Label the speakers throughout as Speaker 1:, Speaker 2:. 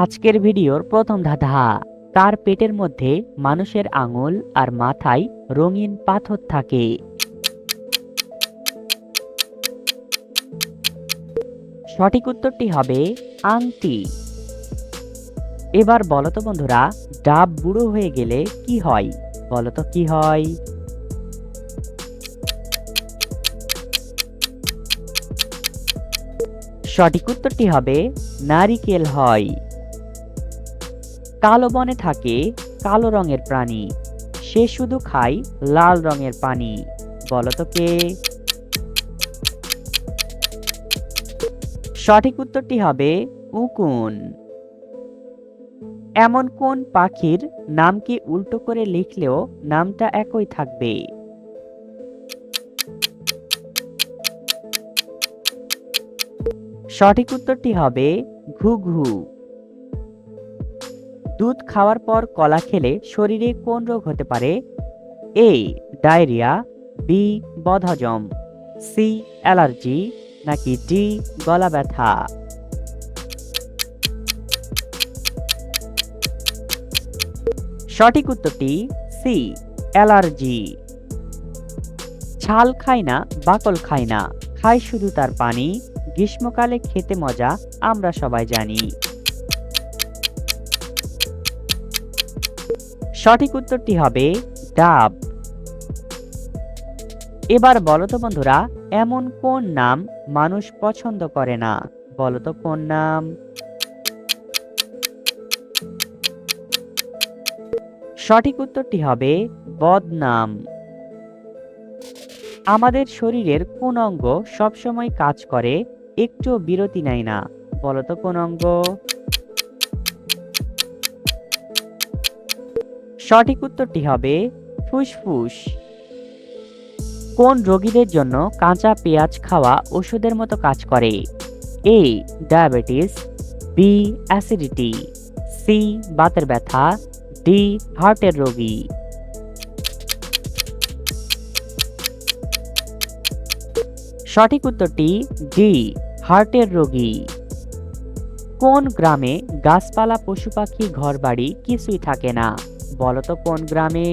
Speaker 1: আজকের ভিডিওর প্রথম ধাঁধা, কার পেটের মধ্যে মানুষের আঙুল আর মাথায় রঙিন পাথর থাকে? সঠিক উত্তরটি হবে আংটি। এবার বলো তো বন্ধুরা, ডাব বুড়ো হয়ে গেলে কি হয়? বলো তো কি হয়? সঠিক উত্তরটি হবে নারিকেল হয়। কালো বনে থাকে কালো রঙের প্রাণী, সে শুধু খায় লাল রঙের পানি। বলো তো কে? সঠিক উত্তরটি হবে উকুন। এমন কোন পাখির নামকে উল্টো করে লিখলেও নামটা একই থাকবে? সঠিক উত্তরটি হবে ঘুঘু। দুধ খাওয়ার পর কলা খেলে শরীরে কোন রোগ হতে পারে? এ ডায়রিয়া, বি বদহজম, সি অ্যালার্জি, নাকি ডি গলা ব্যথা? সঠিক উত্তরটি সি অ্যালার্জি। ছাল খায় না, বাকল খায় না, খায় শুধু তার পানি, গ্রীষ্মকালে খেতে মজা আমরা সবাই জানি। সঠিক উত্তরটি হবে ডাব। এবার বলো তো বন্ধুরা, এমন কোন নাম মানুষ পছন্দ করে না? বলো তো কোন নাম? সঠিক উত্তরটি হবে বদনাম। আমাদের শরীরের কোন অঙ্গ সবসময় কাজ করে, একটু বিরতি নেয় না? বলো তো কোন অঙ্গ? সঠিক উত্তরটি হবে ফুসফুস। কোন রোগীদের জন্য কাঁচা পেঁয়াজ খাওয়া ওষুধের মতো কাজ করে? A diabetes, B acidity, C বাতের ব্যথা, ডি হার্টের রোগী? সঠিক উত্তরটি ডি হার্টের রোগী। কোন গ্রামে গাছপালা পশু পাখি ঘর বাড়ি কিছুই থাকে না? বলো তো কোন গ্রামে?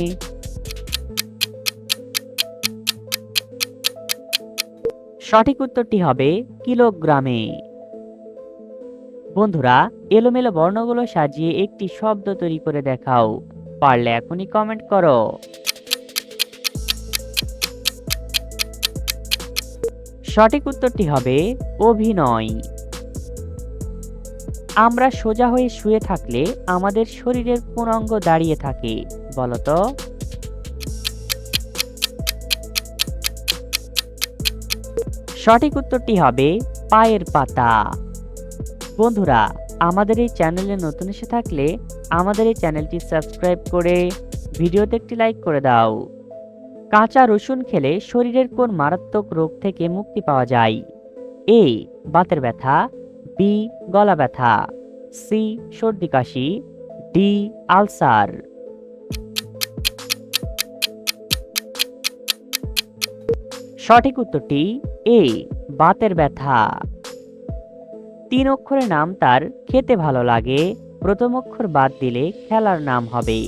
Speaker 1: সঠিক উত্তরটি হবে কিলোগ্রামে। বন্ধুরা, এলোমেলো বর্ণগুলো সাজিয়ে একটি শব্দ তৈরি করে দেখাও। পারলে এখনই কমেন্ট করো। সঠিক উত্তরটি হবে অভিনয়। আমরা সোজা হয়ে শুয়ে থাকলে আমাদের শরীরের কোন অঙ্গ দাঁড়িয়ে থাকে? বলো তো? সঠিক উত্তরটি হবে পায়ের পাতা। বন্ধুরা, আমাদের এই চ্যানেলে নতুন এসে থাকলে আমাদের এই চ্যানেলটি সাবস্ক্রাইব করে ভিডিওতে একটি লাইক করে দাও। কাঁচা রসুন খেলে শরীরের কোন মারাত্মক রোগ থেকে মুক্তি পাওয়া যায়? এ বাতের ব্যথা, বি গলা ব্যথা, সি সর্দি কাশি, ডি আলসার? সঠিক উত্তরটি এ বাতের ব্যথা। 3 অক্ষরের নাম তার খেতে ভালো লাগে, প্রথম অক্ষর বাদ দিলে খেলার নাম হবে।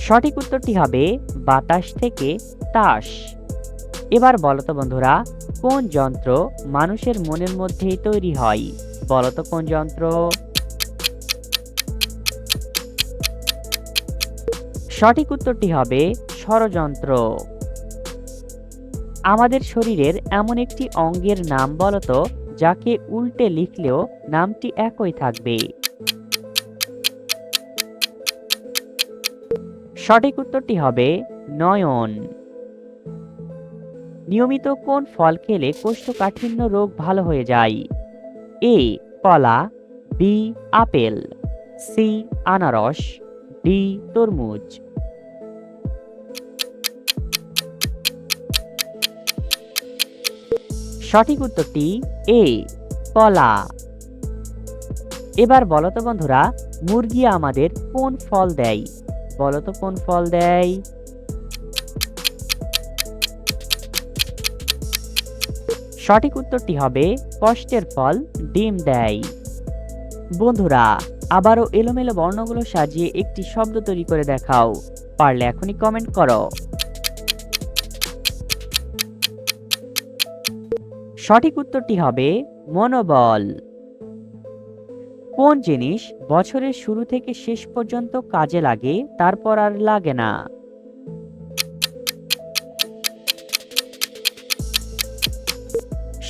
Speaker 1: সঠিক উত্তরটি হবে বাতাস থেকে তাস। এবার বলো তো বন্ধুরা, কোন যন্ত্র মানুষের মনের মধ্যেই তৈরি হয়? বলো তো কোন যন্ত্র? সঠিক উত্তরটি হবে ষড়যন্ত্র। আমাদের শরীরের এমন একটি অঙ্গের নাম বলো তো, যাকে উল্টে লিখলেও নামটি একই থাকবে? সঠিক উত্তরটি হবে নয়ন। নিয়মিত কোন ফল খেলে কোষ্ঠকাঠিন্য রোগ ভালো হয়ে যায়? এ কলা, বি আপেল, সি আনারস, ডি তরমুজ? সঠিক উত্তরটি এ কলা। এবার বলো তো বন্ধুরা, মুরগি আমাদের কোন ফল দেয়? বলো তো কোন ফল দেয়? সঠিক উত্তরটি হবে কষ্টের ফল ডিম দেয়। বন্ধুরা, আবারও এলোমেলো বর্ণগুলো সাজিয়ে একটি শব্দ তৈরি করে দেখাও। পারলে এখনই কমেন্ট করো। সঠিক উত্তরটি হবে মনোবল। কোন জিনিস বছরের শুরু থেকে শেষ পর্যন্ত কাজে লাগে তারপর আর লাগে না?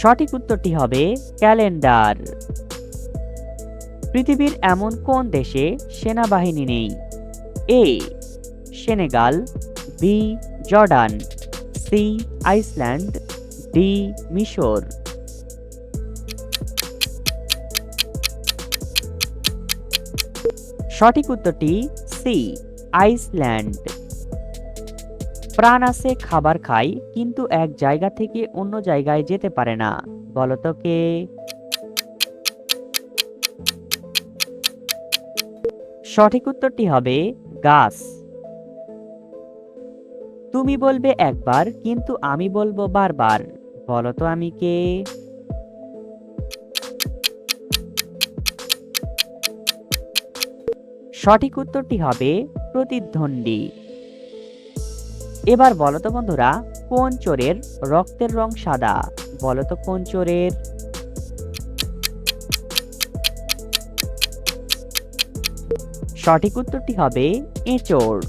Speaker 1: সঠিক উত্তরটি হবে ক্যালেন্ডার। পৃথিবীর এমন কোন দেশে সেনাবাহিনী নেই? A Senegal, B Jordan, C Iceland, D মিশর। সঠিক উত্তরটি সি আইসল্যান্ড। প্রাণ আছে, খাবার খায়, কিন্তু এক জায়গা থেকে অন্য জায়গায় যেতে পারে না, বলতো কে? সঠিক উত্তরটি হবে গাছ। তুমি বলবে একবার, কিন্তু আমি বলবো বারবার, বলতো আমি কে? সঠিক উত্তরটি হবে প্রতিদ্বন্দ্বী। এবার বলতো বন্ধুরা, কোন চোরের রক্তের রং সাদা? বলতো কোন চোরের? সঠিক উত্তরটি হবে এঁচোড়।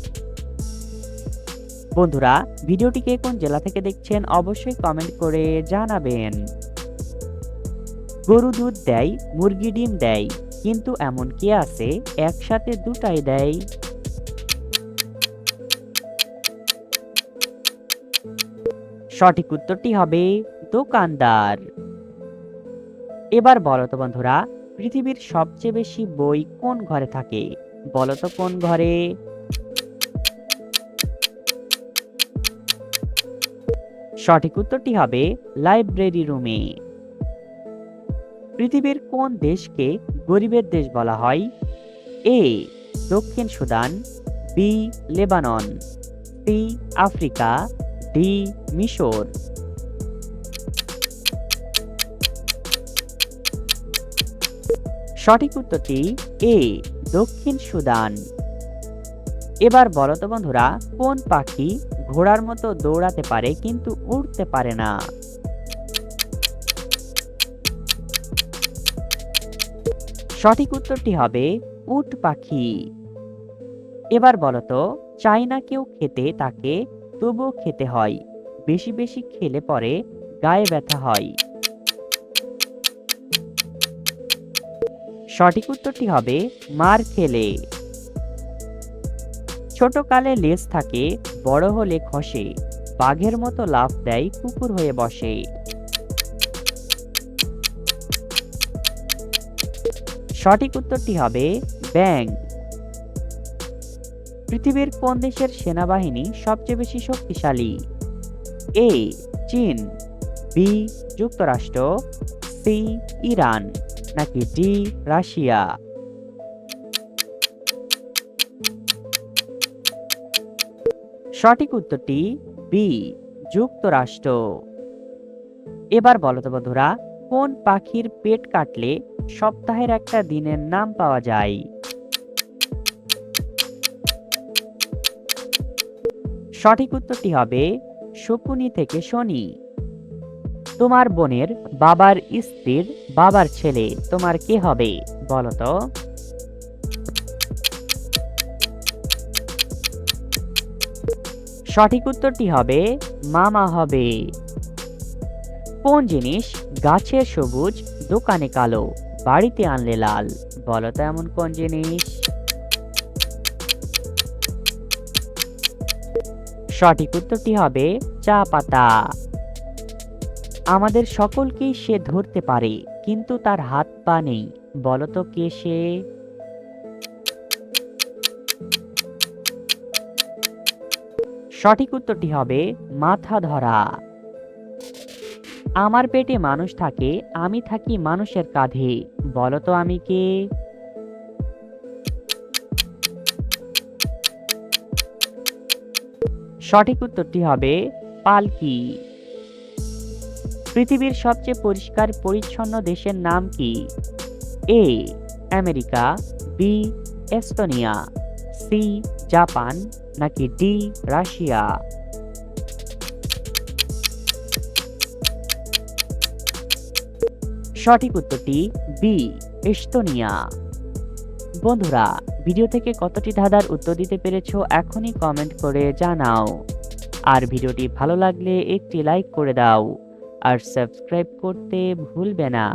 Speaker 1: বন্ধুরা, ভিডিওটিকে কোন জেলা থেকে দেখছেন অবশ্যই কমেন্ট করে জানাবেন। গরু দুধ দেয়, মুরগি ডিম দেয়, কিন্তু এমন কি আছে একসাথে দুটাই দেয়? সঠিক উত্তরটি হবে দোকানদার। এবার বলতো বন্ধুরা, পৃথিবীর সবচেয়ে বেশি বই কোন ঘরে থাকে? বলতো কোন ঘরে? সঠিক উত্তরটি হবে লাইব্রেরি রুমে। পৃথিবীর কোন দেশকে গরিবের দেশ বলা হয়? এ দক্ষিণ Sudan, B Lebanon, C Africa, D মিশর। সঠিক উত্তরটি এ দক্ষিণ সুদান। এবার বলতো বন্ধুরা, কোন পাখি ঘোড়ার মতো দৌড়াতে পারে কিন্তু উড়তে পারে না? সঠিক উত্তরটি হবে উট পাখি। এবার বলতো, চাই না কেউ খেতে তাকে, তবুও খেতে হয়, বেশি বেশি খেলে পরে গায়ে ব্যথা হয়। সঠিক উত্তরটি হবে মার খেলে। ছোট কালে লেজ থাকে, বড় হলে খসে, বাঘের মতো লাফ দেয়, কুকুর হয়ে বসে। সঠিক উত্তরটি হবে ব্যাঙ। পৃথিবীর কোন দেশের সেনাবাহিনী সবচেয়ে বেশি শক্তিশালী? এ চীন, বি যুক্তরাষ্ট্র, সি ইরান, নাকি ডি রাশিয়া? সঠিক উত্তরটি বি যুক্তরাষ্ট্র। এবার বলতো বন্ধুরা, কোন পাখির পেট কাটলে সপ্তাহের একটা দিনের নাম পাওয়া যায়? সঠিক উত্তরটি হবে শকুনি থেকে শনি। তোমার বোনের বাবার স্ত্রীর বাবার ছেলে তোমার কে হবে? বলতো। সঠিক উত্তরটি হবে মামা হবে। কোন জিনিস গাছে সবুজ, দোকানে কালো, বাড়িতে আনলে লাল? বলতো এমন কোন জিনিস? সঠিক উত্তরটি হবে চা পাতা। আমাদের সকলকেই সে ধরতে পারে, কিন্তু তার হাত পা নেই, বলতো কে সে? সঠিক উত্তরটি হবে মাথা ধরা। আমার পেটে মানুষ থাকে, আমি থাকি মানুষের কাঁধে, বলতো আমি কে? সঠিক উত্তরটি হবে পালকি। পৃথিবীর সবচেয়ে পরিষ্কার পরিচ্ছন্ন দেশের নাম কি? A America, B Estonia, C Japan, নাকি ডি রাশিয়া? সঠিক উত্তরটি বি এস্তোনিয়া। বন্ধুরা, ভিডিও থেকে কতটি ধাঁধার উত্তর দিতে পেরেছো এখনই কমেন্ট করে জানাও। আর ভিডিওটি ভালো লাগলে একটি লাইক করে দাও আর সাবস্ক্রাইব করতে ভুলবে না।